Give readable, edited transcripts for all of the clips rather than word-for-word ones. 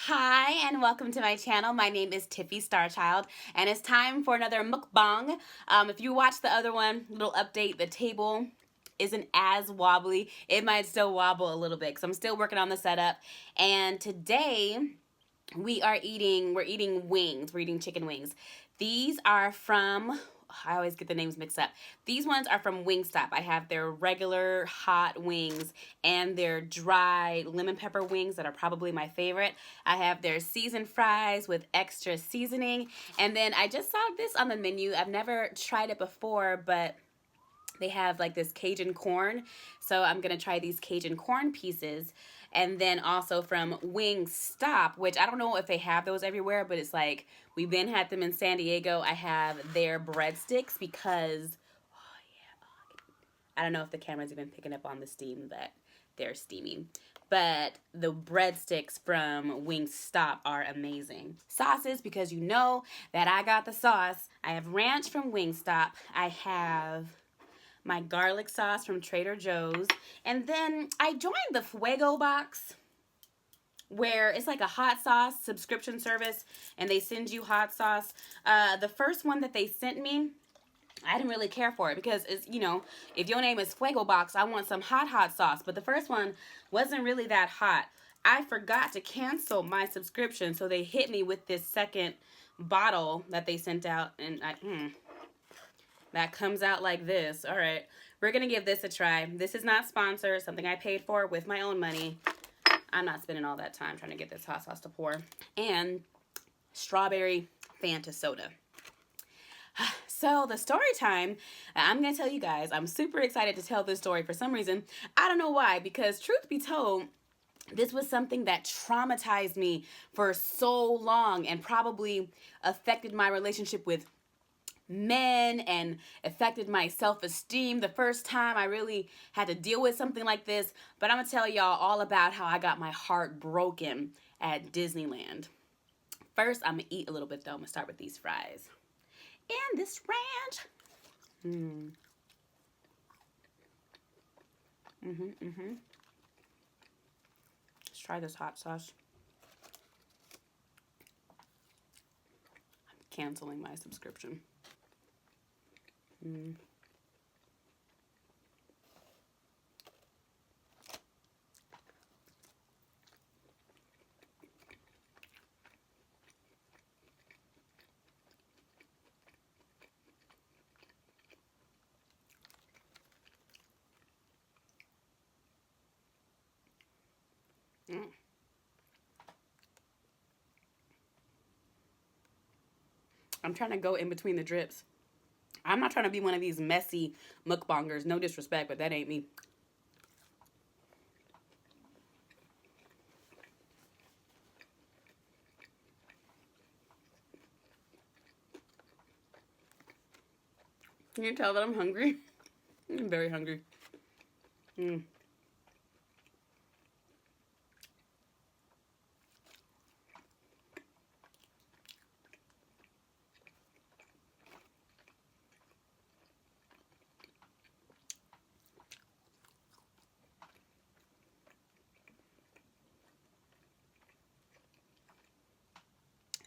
Hi and welcome to my channel. My name is Tiffy Starchild and it's time for another mukbang. If you watched the other one, little update, the table isn't as wobbly. It might still wobble a little bit because I'm still working on the setup. And today we're eating wings. We're eating chicken wings. These are from, I always get the names mixed up. These ones are from WingStop. I have their regular hot wings and their dry lemon pepper wings that are probably my favorite. I have their seasoned fries with extra seasoning. And then I just saw this on the menu. I've never tried it before, but they have like this Cajun corn. So I'm going to try these Cajun corn pieces. And then also from WingStop, which I don't know if they have those everywhere, but it's like we've been had them in San Diego. I have their breadsticks because, oh yeah, I don't know if the camera's even picking up on the steam that they're steaming. But the breadsticks from WingStop are amazing. Sauces, because you know that I got the sauce. I have ranch from WingStop. I have my garlic sauce from Trader Joe's. And then I joined the Fuego box where it's like a hot sauce subscription service and they send you hot sauce. The first one that they sent me, I didn't really care for it because it's, you know, if your name is Fuego box, I want some hot sauce. But the first one wasn't really that hot. I forgot to cancel my subscription, so they hit me with this second bottle that they sent out, and that comes out like this. All right, we're gonna give this a try. This is not sponsored, something I paid for with my own money. I'm not spending all that time trying to get this hot sauce to pour. And strawberry Fanta soda. So the story time, I'm gonna tell you guys, I'm super excited to tell this story for some reason. I don't know why, because truth be told, this was something that traumatized me for so long and probably affected my relationship with men and affected my self-esteem the first time I really had to deal with something like this. But I'm gonna tell y'all all about how I got my heart broken at Disneyland. First, I'm gonna eat a little bit though. I'm gonna start with these fries and this ranch. Let's try this hot sauce. I'm canceling my subscription. I'm trying to go in between the drips. I'm not trying to be one of these messy mukbangers. No disrespect, but that ain't me. Can you tell that I'm hungry? I'm very hungry.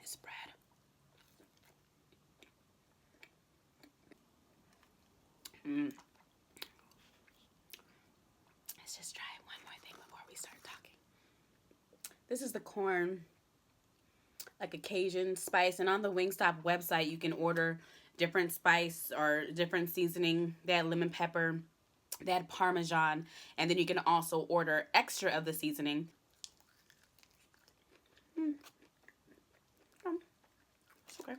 This bread. Let's just try one more thing before we start talking. This is the corn, like a Cajun spice, and on the WingStop website you can order different spice or different seasoning. They had lemon pepper, they had Parmesan, and then you can also order extra of the seasoning. It's okay.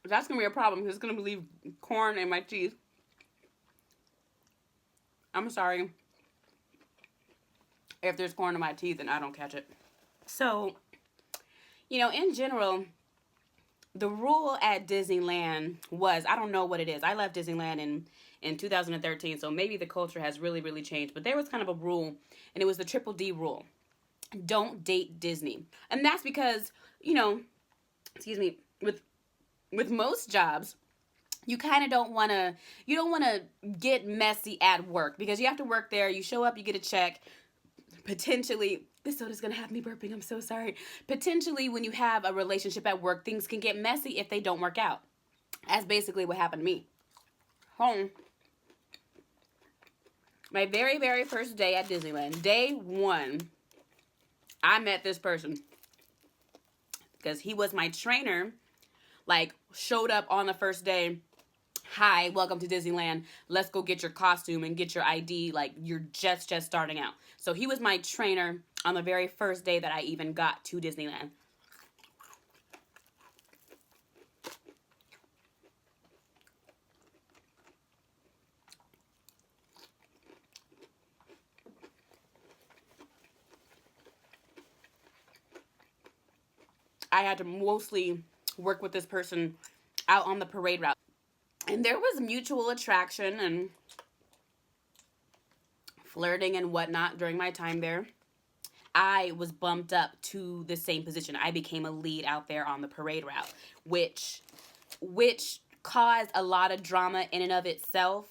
That's gonna be a problem because it's gonna leave corn in my teeth. I'm sorry if there's corn in my teeth and I don't catch it. So, you know, in general, the rule at Disneyland was, I don't know what it is. I left Disneyland in 2013, so maybe the culture has really changed. But there was kind of a rule, and it was the triple D rule. don't date Disney. And that's because, you know, excuse me, with most jobs, you kind of don't want to, you don't want to get messy at work because you have to work there. You show up, you get a check. Potentially, this soda's going to have me burping. I'm so sorry. Potentially, when you have a relationship at work, things can get messy if they don't work out. That's basically what happened to me. Home. My very, very first day at Disneyland, day one, I met this person because he was my trainer. Like, showed up on the first day. Hi, welcome to Disneyland. Let's go get your costume and get your ID. Like, you're just starting out. So he was my trainer on the very first day that I even got to Disneyland. I had to mostly work with this person out on the parade route. And there was mutual attraction and flirting and whatnot during my time there. I was bumped up to the same position. I became a lead out there on the parade route, which caused a lot of drama in and of itself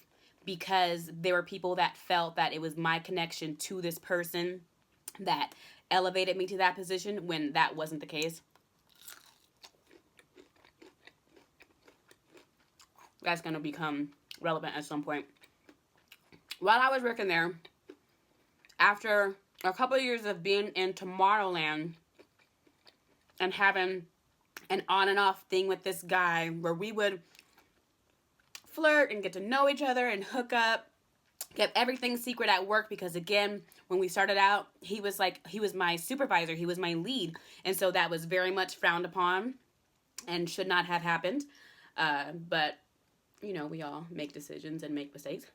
because there were people that felt that it was my connection to this person that elevated me to that position when that wasn't the case. That's going to become relevant at some point. While I was working there, after a couple of years of being in Tomorrowland and having an on and off thing with this guy where we would flirt and get to know each other and hook up, kept everything secret at work because, again, when we started out, he was my supervisor, he was my lead, and so that was very much frowned upon and should not have happened. But you know, we all make decisions and make mistakes.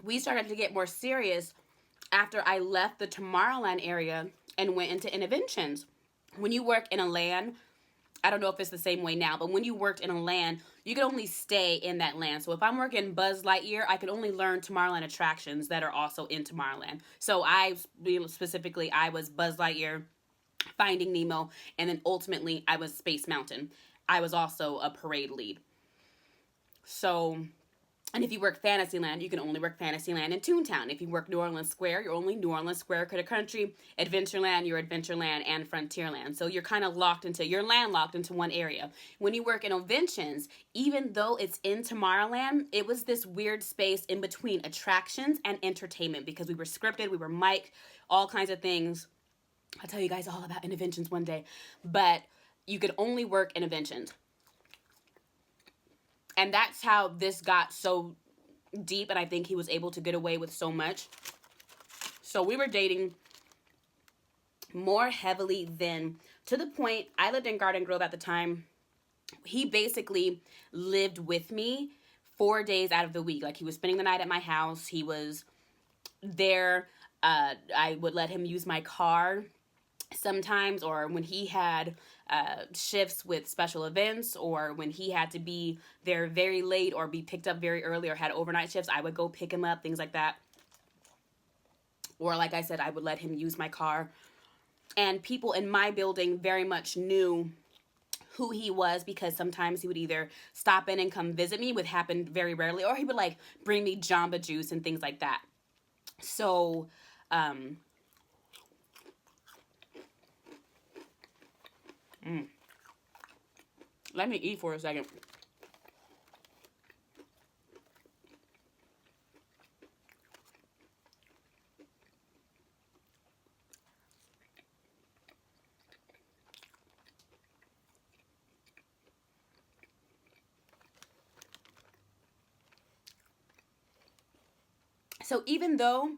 We started to get more serious after I left the Tomorrowland area and went into interventions. When you work in a land, I don't know if it's the same way now, but when you worked in a land, you could only stay in that land. So if I'm working Buzz Lightyear, I could only learn Tomorrowland attractions that are also in Tomorrowland. So I was Buzz Lightyear, Finding Nemo, and then ultimately I was Space Mountain. I was also a parade lead. So, and if you work Fantasyland, you can only work Fantasyland in Toontown. If you work New Orleans Square, you're only New Orleans Square, Critter Country, Adventureland, you're Adventureland, and Frontierland. So you're kind of you're landlocked into one area. When you work in Inventions, even though it's in Tomorrowland, it was this weird space in between attractions and entertainment because we were scripted, we were mic'd, all kinds of things. I'll tell you guys all about Interventions one day. But you could only work in Inventions. And that's how this got so deep, and I think he was able to get away with so much. So we were dating more heavily then, to the point, I lived in Garden Grove at the time. He basically lived with me 4 days out of the week. Like, he was spending the night at my house. He was there. I would let him use my car sometimes, or when he had shifts with special events, or when he had to be there very late or be picked up very early or had overnight shifts, I would go pick him up, things like that. Or like I said, I would let him use my car. And people in my building very much knew who he was because sometimes he would either stop in and come visit me, which happened very rarely, or he would like bring me Jamba Juice and things like that. So, let me eat for a second. So even though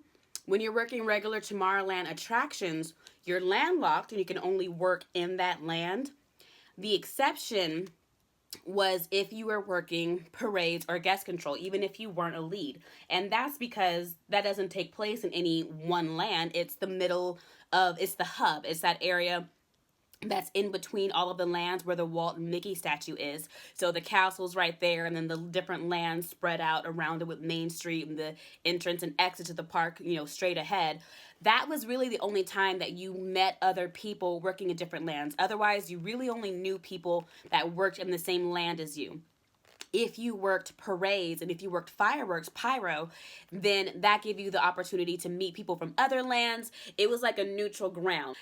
when you're working regular Tomorrowland attractions, you're landlocked and you can only work in that land, the exception was if you were working parades or guest control, even if you weren't a lead. And that's because that doesn't take place in any one land. It's the middle of, it's the hub. It's that area that's in between all of the lands where the Walt and Mickey statue is. So the castle's right there, and then the different lands spread out around it with Main Street and the entrance and exit to the park, you know, straight ahead. That was really the only time that you met other people working in different lands. Otherwise, you really only knew people that worked in the same land as you. If you worked parades and if you worked fireworks, pyro, then that gave you the opportunity to meet people from other lands. It was like a neutral ground.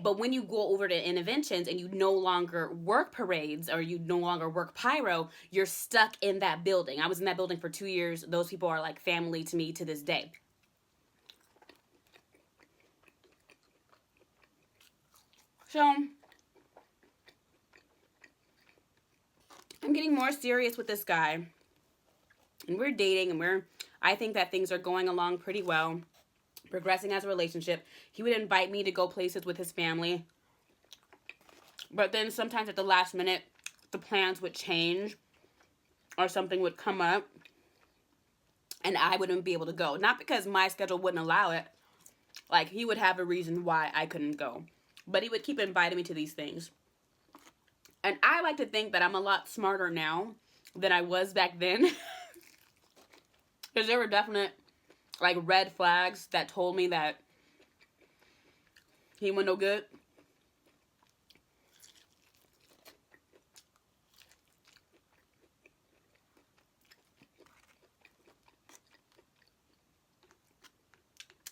But when you go over to interventions and you no longer work parades or you no longer work pyro, you're stuck in that building. I was in that building for 2 years. Those people are like family to me to this day. So I'm getting more serious with this guy, and we're dating, and I think that things are going along pretty well, progressing as a relationship. He would invite me to go places with his family, but then sometimes at the last minute, the plans would change, or something would come up, and I wouldn't be able to go. Not because my schedule wouldn't allow it, like he would have a reason why I couldn't go, but he would keep inviting me to these things. And I like to think that I'm a lot smarter now than I was back then. Because there were definite, like, red flags that told me that he wasn't no good.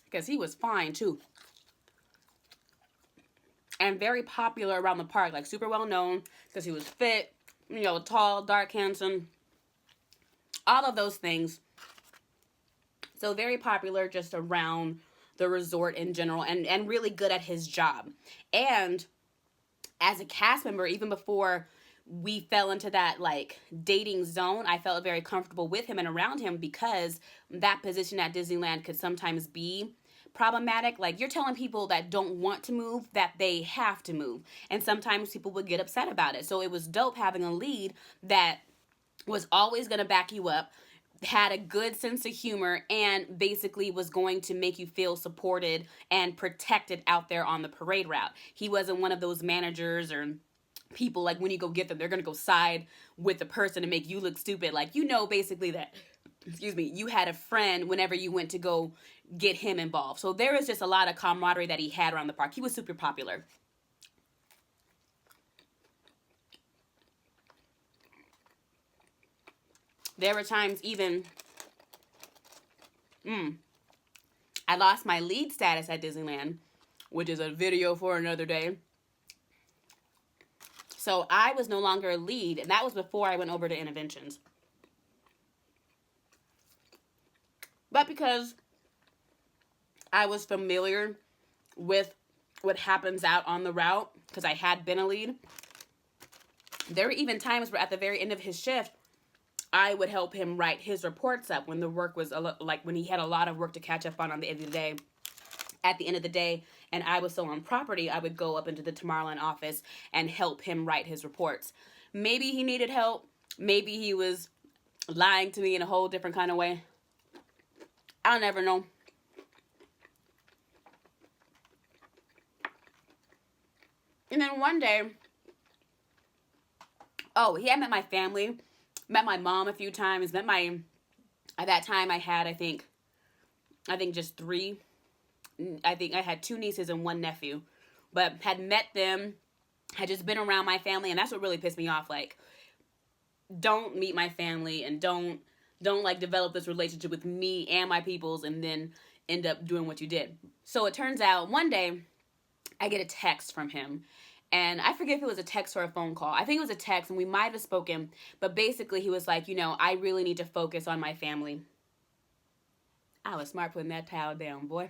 Because he was fine, too. And very popular around the park, like super well known because he was fit, you know, tall, dark, handsome, all of those things. So very popular just around the resort in general, and really good at his job. And as a cast member, even before we fell into that like dating zone, I felt very comfortable with him and around him because that position at Disneyland could sometimes be problematic. Like, you're telling people that don't want to move that they have to move, and sometimes people would get upset about it. So it was dope having a lead that was always going to back you up, had a good sense of humor, and basically was going to make you feel supported and protected out there on the parade route. He wasn't one of those managers or people like when you go get them, they're going to go side with the person to make you look stupid. Like, you know, basically that, excuse me, you had a friend whenever you went to go get him involved. So there was just a lot of camaraderie that he had around the park. He was super popular. There were times even, I lost my lead status at Disneyland, which is a video for another day. So I was no longer a lead, and that was before I went over to interventions. But because I was familiar with what happens out on the route, because I had been a lead, there were even times where at the very end of his shift, I would help him write his reports up when the work was like when he had a lot of work to catch up on the end of the day. At the end of the day, and I was still on property, I would go up into the Tomorrowland office and help him write his reports. Maybe he needed help. Maybe he was lying to me in a whole different kind of way. I'll never know. And then one day, he had met my family, met my mom a few times, at that time I had, I think just 3. I think I had 2 nieces and 1 nephew, but had met them, had just been around my family, and that's what really pissed me off. Like, don't meet my family and don't like develop this relationship with me and my peoples and then end up doing what you did. So it turns out one day I get a text from him, and I forget if it was a text or a phone call. I think it was a text, and we might have spoken, but basically he was like, I really need to focus on my family. I was smart putting that towel down, boy.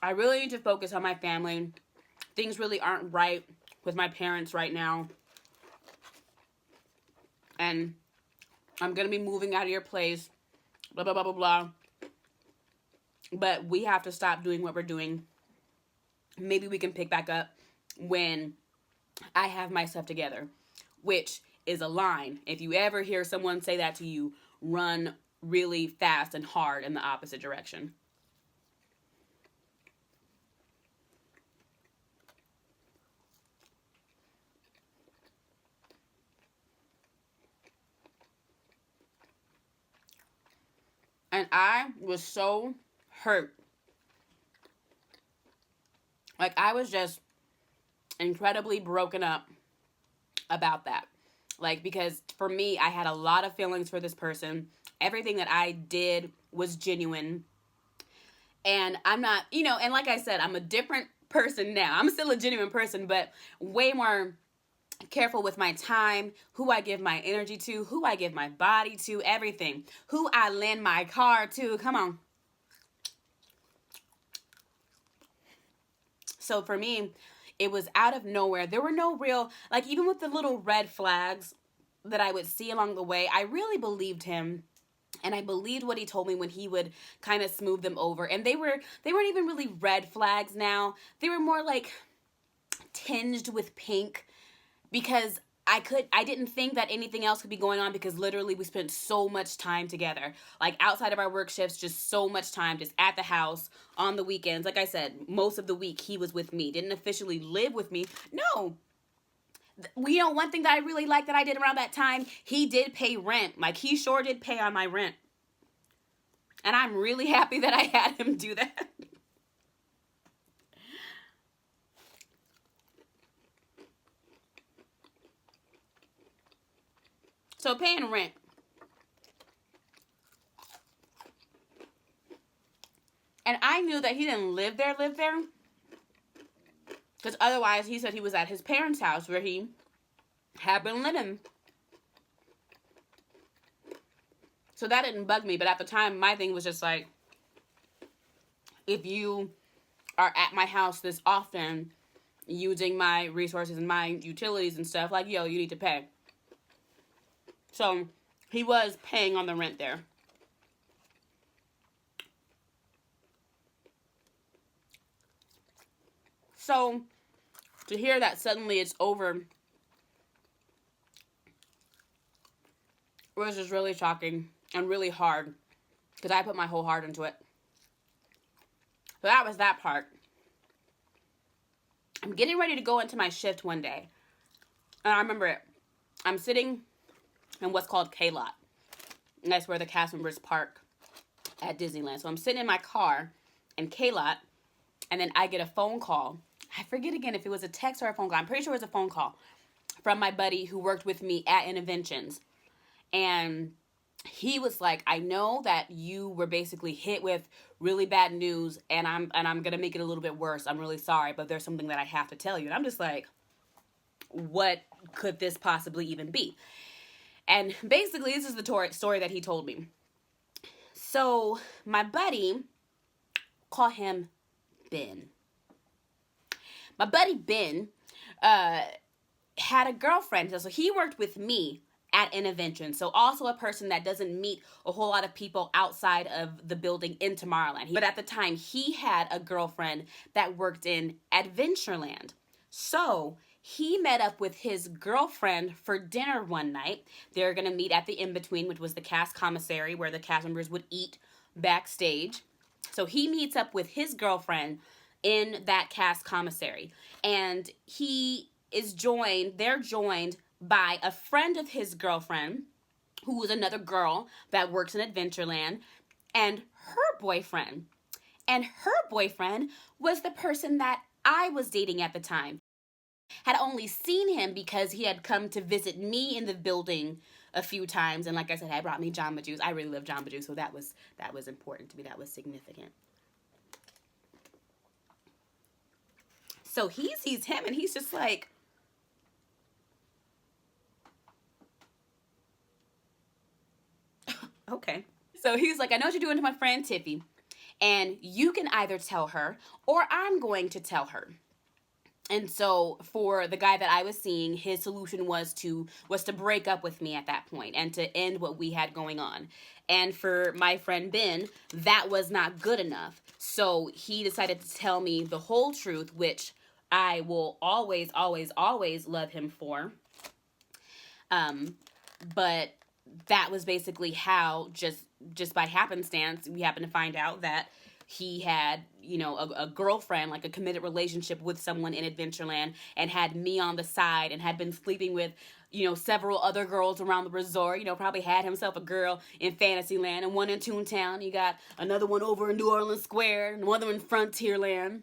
I really need to focus on my family. Things really aren't right with my parents right now. And I'm going to be moving out of your place. Blah, blah, blah, blah, blah. But we have to stop doing what we're doing. Maybe we can pick back up when I have my stuff together. Which is a line. If you ever hear someone say that to you, run really fast and hard in the opposite direction. I was so hurt. Like, I was just incredibly broken up about that. Like, because for me, I had a lot of feelings for this person. Everything that I did was genuine. And I'm not, you know, and like I said, I'm a different person now. I'm still a genuine person, but way more careful with my time, who I give my energy to, who I give my body to, everything. Who I lend my car to. Come on. So for me, it was out of nowhere. There were no real, like, even with the little red flags that I would see along the way, I really believed him. And I believed what he told me when he would kind of smooth them over. And they weren't even really red flags now. They were more like tinged with pink, because I didn't think that anything else could be going on, because literally we spent so much time together. Like, outside of our work shifts, just so much time just at the house on the weekends. Like I said, most of the week he was with me. Didn't officially live with me. No. You know, one thing that I really liked that I did around that time, he did pay rent. Like, he sure did pay on my rent. And I'm really happy that I had him do that. So, paying rent. And I knew that he didn't live there. Because otherwise, he said he was at his parents' house where he had been living. So that didn't bug me. But at the time, my thing was just like, if you are at my house this often, using my resources and my utilities and stuff, like, yo, you need to pay. So he was paying on the rent there. So to hear that suddenly it's over was just really shocking and really hard, because I put my whole heart into it. So that was that part. I'm getting ready to go into my shift one day. And I remember it. I'm sitting in what's called K-Lot. And that's where the cast members park at Disneyland. So I'm sitting in my car in K-Lot, and then I get a phone call. I forget again if it was a text or a phone call. I'm pretty sure it was a phone call from my buddy who worked with me at Interventions. And he was like, I know that you were basically hit with really bad news, and I'm gonna make it a little bit worse. I'm really sorry, but there's something that I have to tell you. And I'm just like, what could this possibly even be? And basically, this is the story that he told me. So my buddy, call him Ben. My buddy Ben had a girlfriend. So he worked with me at Intervention. So also a person that doesn't meet a whole lot of people outside of the building in Tomorrowland. But at the time, he had a girlfriend that worked in Adventureland. So he met up with his girlfriend for dinner one night. They're going to meet at the in-between, which was the cast commissary, where the cast members would eat backstage. So he meets up with his girlfriend in that cast commissary. And they're joined by a friend of his girlfriend, who was another girl that works in Adventureland, and her boyfriend. And her boyfriend was the person that I was dating at the time. Had only seen him because he had come to visit me in the building a few times. And like I said, had brought me Jamba Juice. I really love Jamba Juice, so that was important to me. That was significant. So he sees him, and he's just like, okay. So he's like, I know what you're doing to my friend Tiffy, and you can either tell her, or I'm going to tell her. And so for the guy that I was seeing, his solution was to break up with me at that point and to end what we had going on. And for my friend Ben, that was not good enough. So he decided to tell me the whole truth, which I will always, always, always love him for. But that was basically how, just by happenstance, we happened to find out that he had, you know, a girlfriend, like a committed relationship with someone in Adventureland, and had me on the side, and had been sleeping with, you know, several other girls around the resort. You know, probably had himself a girl in Fantasyland and one in Toontown. You got another one over in New Orleans Square and another in Frontierland.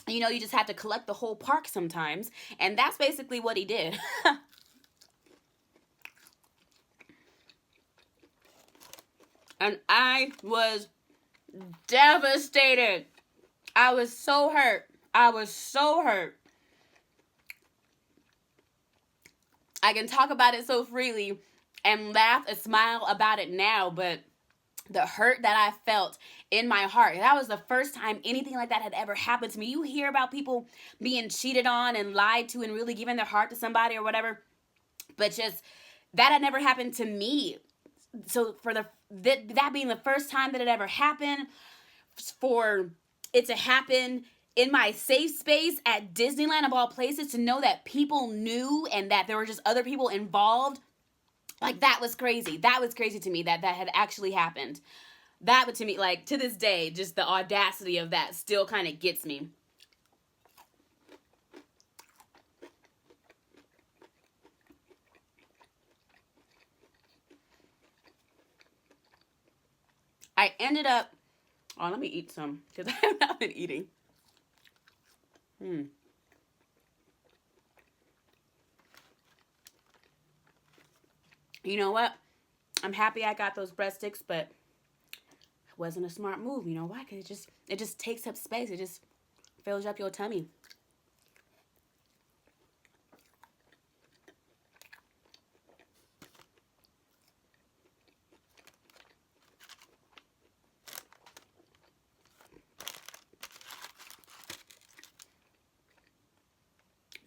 You know, you just have to collect the whole park sometimes. And that's basically what he did. And I was devastated. I was so hurt. I was so hurt. I can talk about it so freely and laugh and smile about it now, but the hurt that I felt in my heart, that was the first time anything like that had ever happened to me. You hear about people being cheated on and lied to and really giving their heart to somebody or whatever, but just that had never happened to me. So for that being the first time that it ever happened, for it to happen in my safe space at Disneyland of all places, to know that people knew and that there were just other people involved, like, that was crazy. That was crazy to me that had actually happened. That would, to me, like, to this day, just the audacity of that still kind of gets me. I ended up, oh, let me eat some, because I have not been eating. You know what? I'm happy I got those breadsticks, but it wasn't a smart move. You know why? Because it just takes up space. It just fills up your tummy.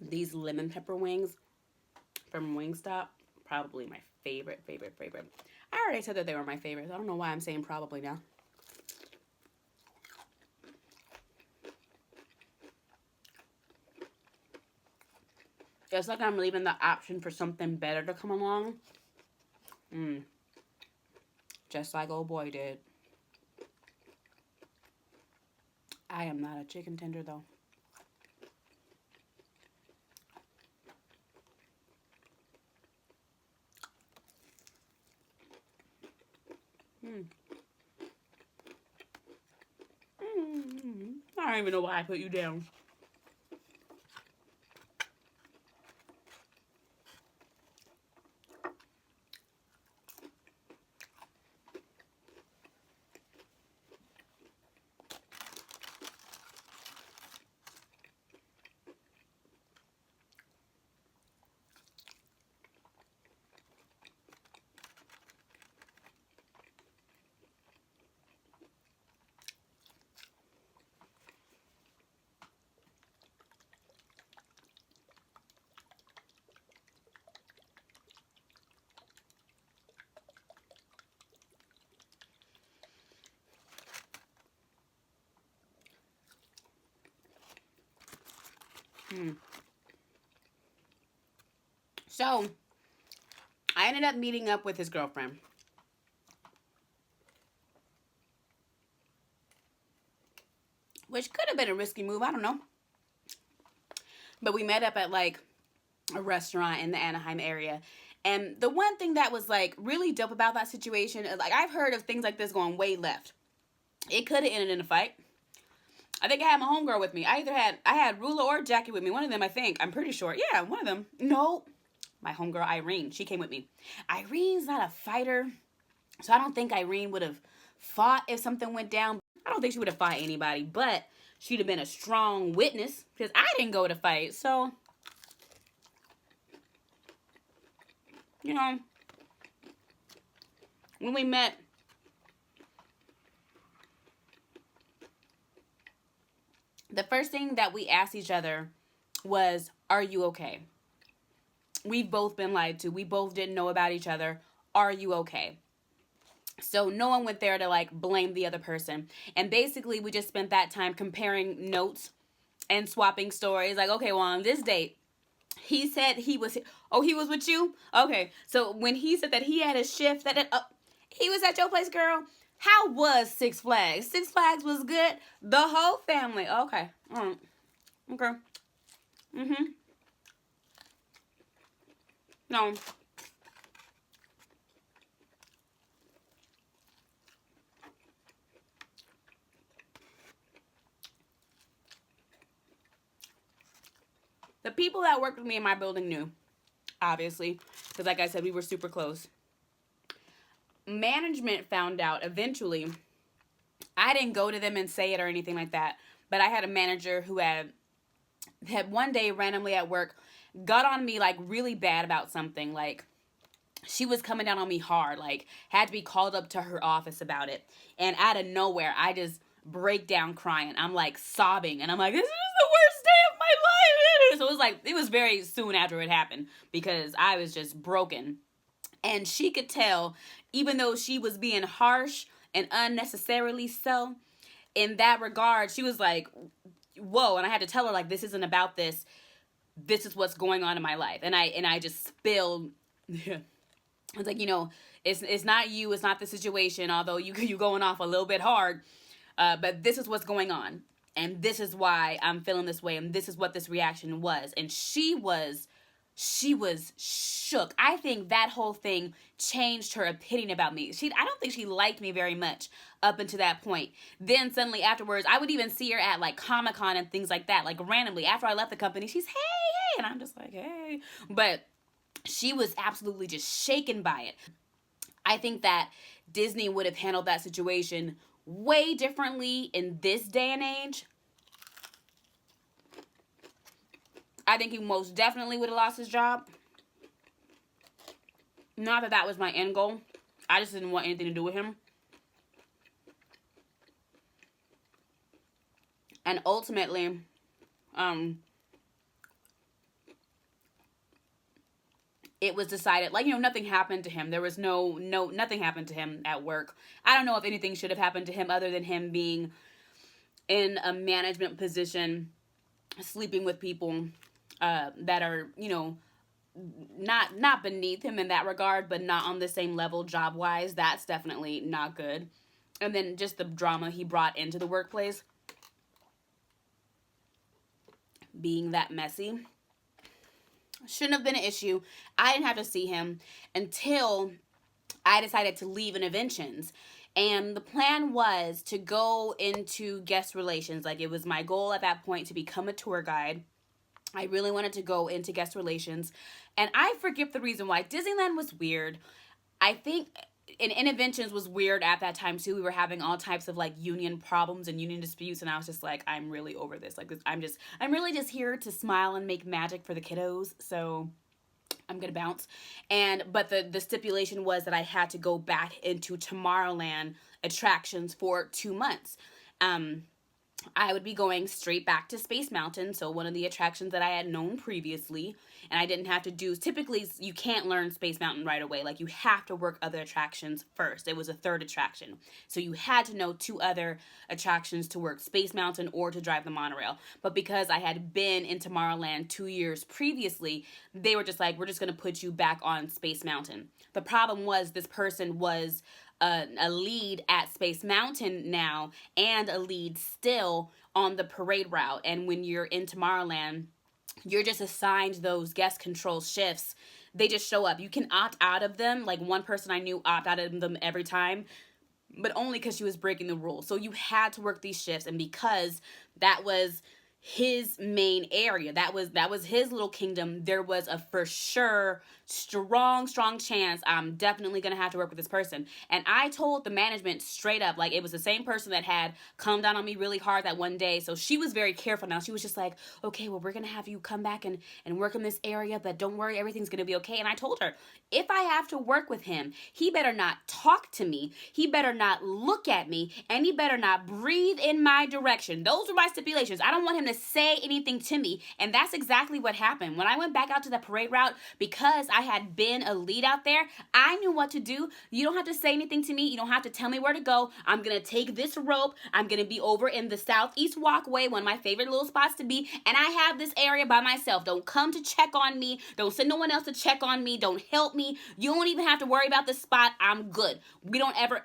These lemon pepper wings from WingStop, probably my favorite. I already said that they were my favorites. I don't know why I'm saying probably now. It's like I'm leaving the option for something better to come along. Just like old boy did. I am not a chicken tender, though. I don't even know why I put you down. So, I ended up meeting up with his girlfriend. Which could have been a risky move, I don't know. But we met up at, like, a restaurant in the Anaheim area. And the one thing that was, like, really dope about that situation, like, I've heard of things like this going way left. It could have ended in a fight. I think I had my homegirl with me. I had Rula or Jackie with me. One of them, I think. I'm pretty sure. Yeah, one of them. No. My homegirl, Irene. She came with me. Irene's not a fighter. So I don't think Irene would have fought if something went down. I don't think she would have fought anybody. But she'd have been a strong witness. Because I didn't go to fight. So, you know, when we met, the first thing that we asked each other was, are you okay? We've both been lied to. We both didn't know about each other. Are you okay? So no one went there to, like, blame the other person. And basically, we just spent that time comparing notes and swapping stories. Like, okay, well, on this date, he said he was with you? Okay, so when he said that he had a shift, he was at your place, girl. How was Six Flags? Six Flags was good. The whole family. Okay. Okay. No. The people that worked with me in my building knew, obviously, because like I said, we were super close. Management found out eventually. I didn't go to them and say it or anything like that, but I had a manager who had one day randomly at work got on me like really bad about something. Like, she was coming down on me hard, like had to be called up to her office about it. And out of nowhere, I just break down crying. I'm like sobbing, and I'm like, this is the worst day of my life. So it was like, it was very soon after it happened, because I was just broken. And she could tell, even though she was being harsh and unnecessarily so, in that regard, she was like, whoa. And I had to tell her, like, this isn't about this. This is what's going on in my life. And I just spilled. I was like, you know, it's not you, it's not the situation, although you going off a little bit hard, but this is what's going on, and this is why I'm feeling this way, and this is what this reaction was. And she was shook. I think that whole thing changed her opinion about me. I don't think she liked me very much up until that point. Then suddenly afterwards, I would even see her at like Comic-Con and things like that, like randomly after I left the company. She's, hey, and I'm just like, hey, but she was absolutely just shaken by it. I think that Disney would have handled that situation way differently in this day and age. I think he most definitely would have lost his job. Not that that was my end goal. I just didn't want anything to do with him. And ultimately, it was decided, like, you know, nothing happened to him. There was nothing happened to him at work. I don't know if anything should have happened to him other than him being in a management position, sleeping with people that are, you know, not beneath him in that regard, but not on the same level job-wise. That's definitely not good. And then just the drama he brought into the workplace, being that messy, shouldn't have been an issue. I didn't have to see him until I decided to leave Interventions. And the plan was to go into guest relations. Like, it was my goal at that point to become a tour guide. I really wanted to go into guest relations. And I forget the reason why. Disneyland was weird. I think Interventions was weird at that time too. We were having all types of like union problems and union disputes, and I was just like, I'm really over this. Like, I'm really just here to smile and make magic for the kiddos. So I'm gonna bounce. But the stipulation was that I had to go back into Tomorrowland attractions for 2 months. I would be going straight back to Space Mountain, so one of the attractions that I had known previously, and I didn't have to do, typically you can't learn Space Mountain right away. Like, you have to work other attractions first. It was a third attraction. So you had to know 2 other attractions to work Space Mountain or to drive the monorail. But because I had been in Tomorrowland 2 years previously, they were just like, we're just going to put you back on Space Mountain. The problem was this person was a lead at Space Mountain now, and a lead still on the parade route. And when you're in Tomorrowland, you're just assigned those guest control shifts. They just show up. You can opt out of them. Like, one person I knew opted out of them every time, but only because she was breaking the rules. So you had to work these shifts, and because that was his main area, that was his little kingdom, there was a for sure strong chance I'm definitely gonna have to work with this person. And I told the management straight up, like, it was the same person that had come down on me really hard that one day. So she was very careful now. She was just like, okay, well, we're gonna have you come back and work in this area, but don't worry, everything's gonna be okay. And I told her, if I have to work with him, he better not talk to me, he better not look at me, and he better not breathe in my direction. Those were my stipulations. I don't want him to say anything to me. And that's exactly what happened. When I went back out to the parade route, because I had been a lead out there, I knew what to do. You don't have to say anything to me. You don't have to tell me where to go. I'm going to take this rope. I'm going to be over in the southeast walkway, one of my favorite little spots to be, and I have this area by myself. Don't come to check on me. Don't send no one else to check on me. Don't help me. You don't even have to worry about this spot. I'm good. We don't ever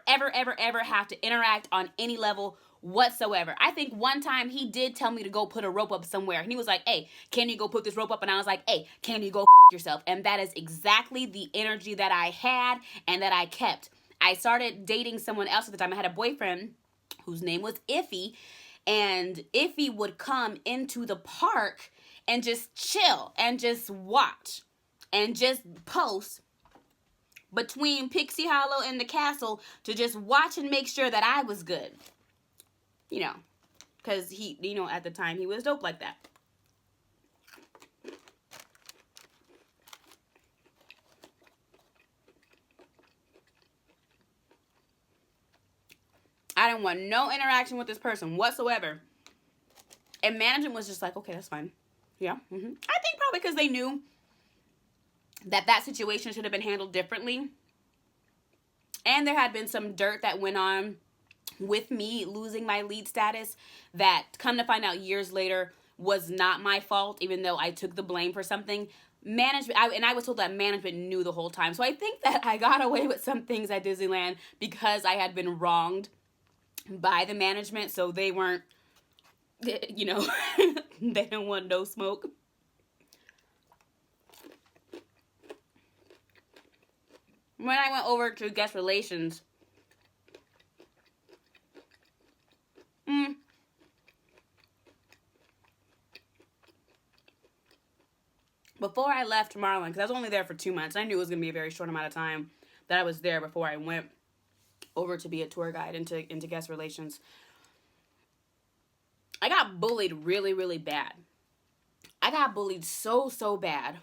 have to interact on any level whatsoever. I think one time he did tell me to go put a rope up somewhere. And he was like, hey, can you go put this rope up? And I was like, hey, can you go yourself? And that is exactly the energy that I had and that I kept. I started dating someone else at the time. I had a boyfriend whose name was Iffy. And Iffy would come into the park and just chill and just watch and just post between Pixie Hollow and the castle to just watch and make sure that I was good. You know, because he, you know, at the time he was dope like that. I didn't want no interaction with this person whatsoever. And management was just like, okay, that's fine. Yeah. I think probably because they knew that that situation should have been handled differently. And there had been some dirt that went on with me losing my lead status that, come to find out years later, was not my fault, even though I took the blame for something. Management, I was told that management knew the whole time. So I think that I got away with some things at Disneyland because I had been wronged by the management, so they weren't, you know, they didn't want no smoke. When I went over to guest relations, before I left Tomorrowland, because I was only there for 2 months, I knew it was going to be a very short amount of time that I was there before I went over to be a tour guide into guest relations. I got bullied really, really bad. I got bullied so bad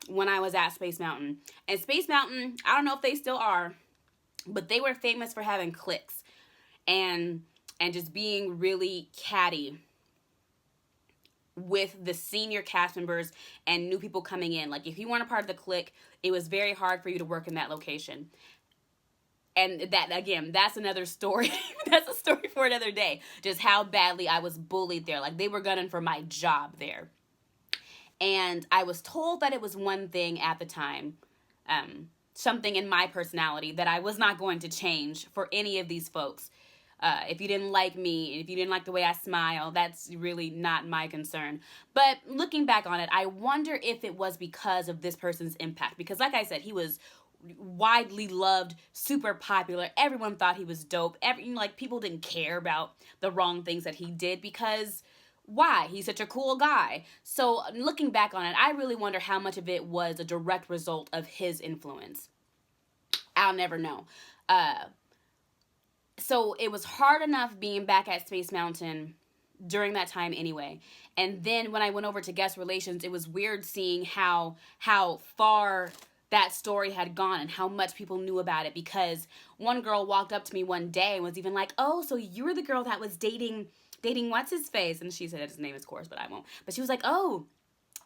when I was at Space Mountain. And Space Mountain, I don't know if they still are, but they were famous for having cliques and just being really catty with the senior cast members and new people coming in. Like, if you weren't a part of the clique, it was very hard for you to work in that location. And that, again, that's another story. That's a story for another day. Just how badly I was bullied there. Like, they were gunning for my job there. And I was told that it was one thing at the time, something in my personality that I was not going to change for any of these folks. If you didn't like me, if you didn't like the way I smile, that's really not my concern. But looking back on it, I wonder if it was because of this person's impact. Because like I said, he was widely loved, super popular. Everyone thought he was dope. People didn't care about the wrong things that he did because why? He's such a cool guy. So looking back on it, I really wonder how much of it was a direct result of his influence. I'll never know. So it was hard enough being back at Space Mountain during that time anyway. And then when I went over to guest relations, it was weird seeing how far that story had gone and how much people knew about it, because one girl walked up to me one day and was even like, oh, so you were the girl that was dating what's his face? And she said his name is Course, but I won't. But she was like, oh,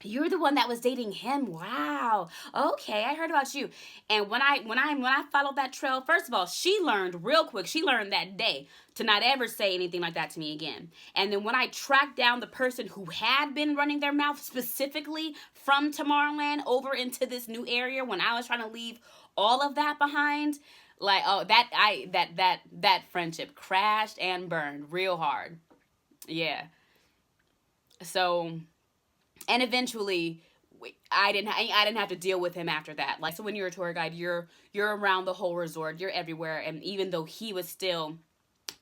you're the one that was dating him. Wow. Okay, I heard about you. And when I followed that trail, first of all, she learned real quick. She learned that day to not ever say anything like that to me again. And then when I tracked down the person who had been running their mouth specifically from Tomorrowland over into this new area, when I was trying to leave all of that behind, like, oh, that friendship crashed and burned real hard. Yeah. So, and eventually, I didn't have to deal with him after that. Like, so when you're a tour guide, you're around the whole resort, you're everywhere. And even though he was still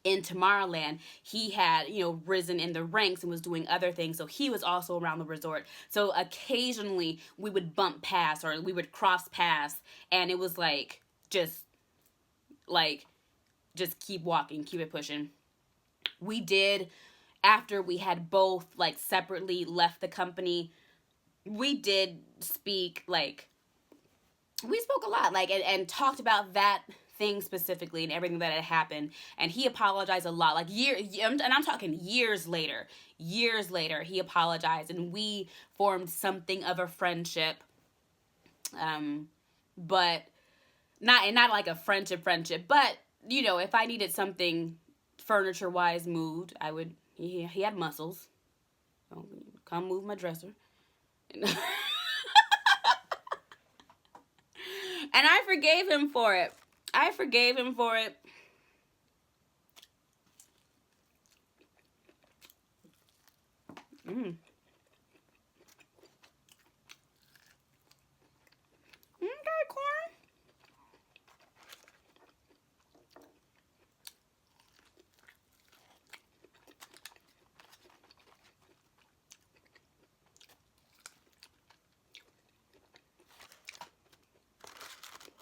in Tomorrowland, he had, risen in the ranks and was doing other things. So he was also around the resort. So occasionally we would bump past or we would cross paths, and it was like, just keep walking, keep it pushing. We did, after we had both separately left the company, we did speak, we spoke a lot, and talked about that thing specifically and everything that had happened. And he apologized a lot, and I'm talking years later, he apologized, and we formed something of a friendship. But not like a friendship, but, if I needed something furniture-wise moved, I would, he had muscles. So come move my dresser. And I forgave him for it. Mm. Okay, corn.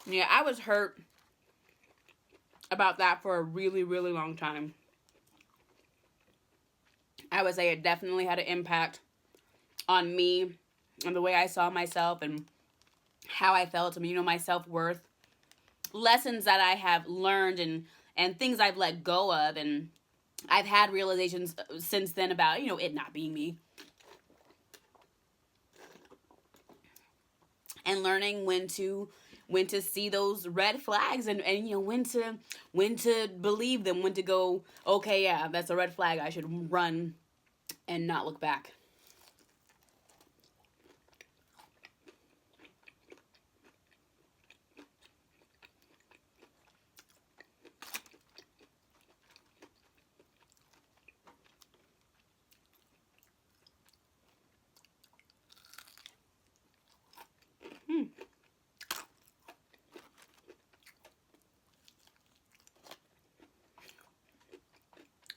Yeah, I was hurt about that for a really, really long time. I would say it definitely had an impact on me and the way I saw myself and how I felt. I mean, you know, my self-worth. Lessons that I have learned and things I've let go of, and I've had realizations since then about, you know, it not being me. And learning when to see those red flags and you know when to believe them, when to go, okay, yeah, that's a red flag, I should run and not look back. Hmm.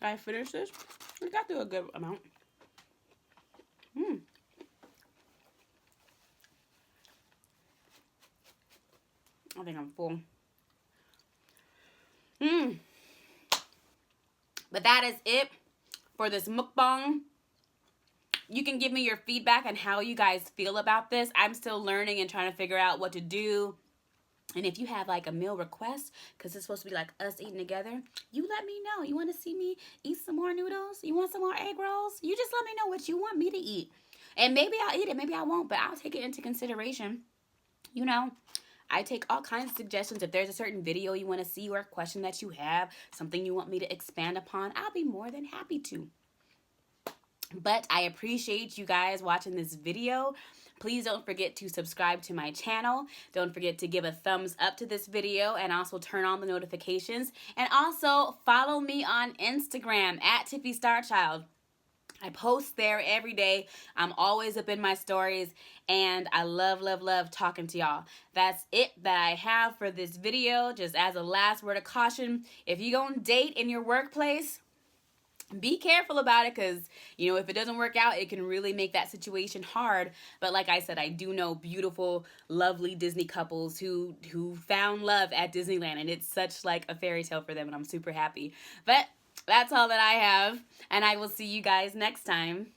I finished this. We got through a good amount. Hmm. I think I'm full. Hmm. But that is it for this mukbang. You can give me your feedback on how you guys feel about this. I'm still learning and trying to figure out what to do. And if you have like a meal request, because it's supposed to be like us eating together, you let me know. You want to see me eat some more noodles? You want some more egg rolls? You just let me know what you want me to eat. And maybe I'll eat it, maybe I won't, but I'll take it into consideration. You know, I take all kinds of suggestions. If there's a certain video you want to see or a question that you have, something you want me to expand upon, I'll be more than happy to. But I appreciate you guys watching this video. Please don't forget to subscribe to my channel. Don't forget to give a thumbs up to this video and also turn on the notifications. And also follow me on Instagram at TiffyStarChild. I post there every day. I'm always up in my stories, and I love, love, love talking to y'all. That's it that I have for this video. Just as a last word of caution, if you're going to date in your workplace, be careful about it, because, you know, if it doesn't work out, it can really make that situation hard. But like I said, I do know beautiful, lovely Disney couples who found love at Disneyland, and it's such like a fairy tale for them, and I'm super happy. But that's all that I have, and I will see you guys next time.